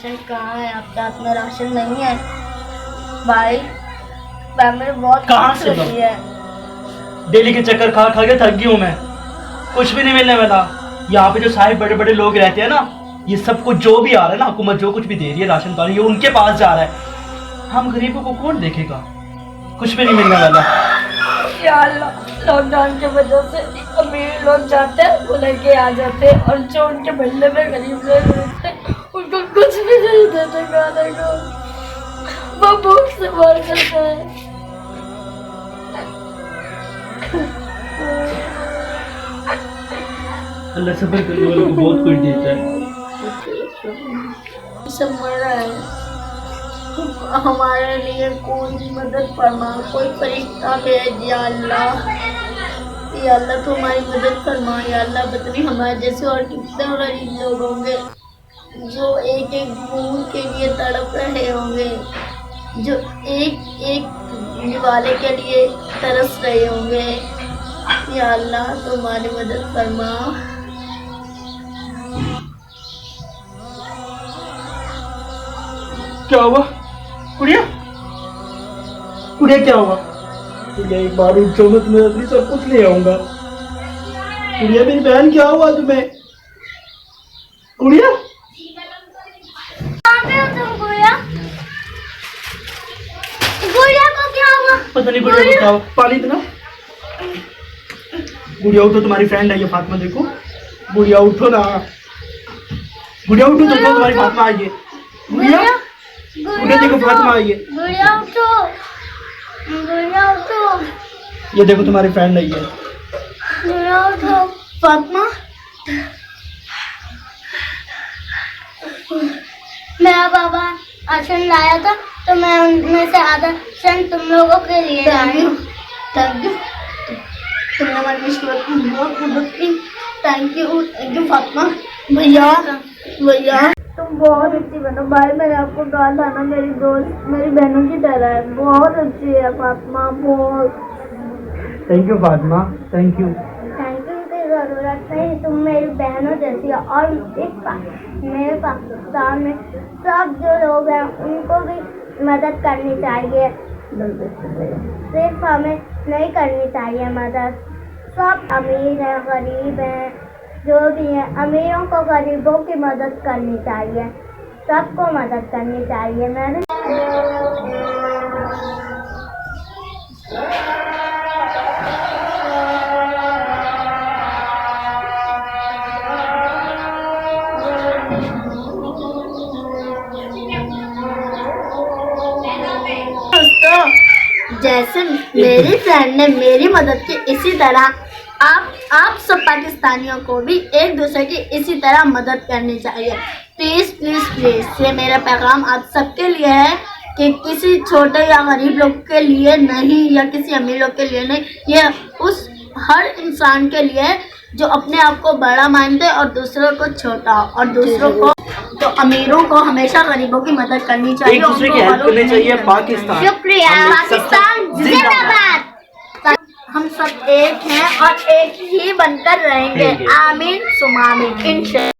Ration कहाँ है? आपके हाथ में राशन नहीं है भाई? फैमिली बहुत कहाँ से लगी है। डेली के चक्कर खा खा के थक गई हूँ मैं। कुछ भी नहीं मिलने वाला। यहाँ पे जो सारे बड़े बड़े लोग रहते हैं ना, ये सब कुछ जो भी आ रहा है ना, हुकूमत जो कुछ भी दे रही है राशन पानी, ये उनके पास जा रहा है। हम गरीबों को कौन देखेगा? कुछ भी नहीं मिलने वाला। या अल्लाह, लॉकडाउन की वजह से अमीर लोग जाते हैं वो लेके आ जाते हैं, और जो उनके बदले में गरीब लोग रहते हैं उनको कुछ भी नहीं देते खाने को। वो भूख से मर जाते हैं। अल्लाह सब्र करने वालों को बहुत कुछ देता है। सब मर रहा है, हमारे लिए कोई मदद फरमा, कोई फरिश्ता भेज या अल्लाह। या अल्लाह तो हमारी मदद फरमा या अल्लाह। पता नहीं हमारे जैसे और कितने गरीब लोग होंगे जो एक एक बूंद के लिए तड़प रहे होंगे, जो एक एक निवाले के लिए तरस रहे होंगे। या अल्लाह तो हमारी मदद फरमा। क्या हुआ गुड़िया? गुड़िया क्या हुआ? गुड़िया एक बार उठ जाओ, मैं तुम्हें अभी सब कुछ ले आऊंगा। गुड़िया मेरी बहन, क्या हुआ तुम्हें? गुड़िया गुड़िया को क्या हुआ? पता नहीं गुड़िया को क्या हुआ। पानी इतना। गुड़िया उठो, तुम्हारी फ्रेंड है ये फातिमा, देखो। गुड़िया उठो ना, गुड़िया उठो, देखो तुम्हारी फातिमा आई है। गुड़िया गुड़िया देखो, फातिमा आई है। गुड़िया उठो, गुड़िया उठो, ये देखो तुम्हारी फ्रेंड आई है। गुड़िया उठो। फातिमा, मेरा बाबा राशन लाया था तो मैं उनमें से आधा राशन तुम लोगों के लिए लाई हूँ। थैंक यू, तुमने हमारी मुश्किल की बहुत मदद की। Thank you Fatima. भैया भैया तुम बहुत अच्छी बनो भाई। मैंने आपको कहा था ना, मेरी दोस्त मेरी बहनों की तरह है, बहुत अच्छी है फातिमा, बहुत। Thank you Fatima, thank you. Thank you की ज़रूरत नहीं, तुम मेरी बहनों जैसी हो। और मेरे पाकिस्तान में सब जो लोग हैं उनको भी मदद करनी चाहिए, सिर्फ हमें नहीं करनी चाहिए मदद। सब अमीर हैं गरीब हैं जो भी हैं, अमीरों को गरीबों की मदद करनी चाहिए, सबको मदद करनी चाहिए। मैंने जैसे मेरी फ्रेंड ने मेरी मदद की, इसी तरह आप सब पाकिस्तानियों को भी एक दूसरे की इसी तरह मदद करनी चाहिए। प्लीज़ प्लीज़ प्लीज़, ये मेरा पैगाम आप सबके लिए है कि किसी छोटे या गरीब लोग के लिए नहीं, या किसी अमीर लोग के लिए नहीं, ये उस हर इंसान के लिए है जो अपने आप को बड़ा मानते और दूसरों को छोटा, और दूसरों को तो अमीरों को हमेशा गरीबों की मदद करनी चाहिए, एक दूसरे की हेल्प करनी चाहिए। पाकिस्तान, शुक्रिया, पाकिस्तान जिंदाबाद। हम सब एक हैं और एक ही बनकर रहेंगे। आमीन सुमा आमीन इंशाअल्लाह।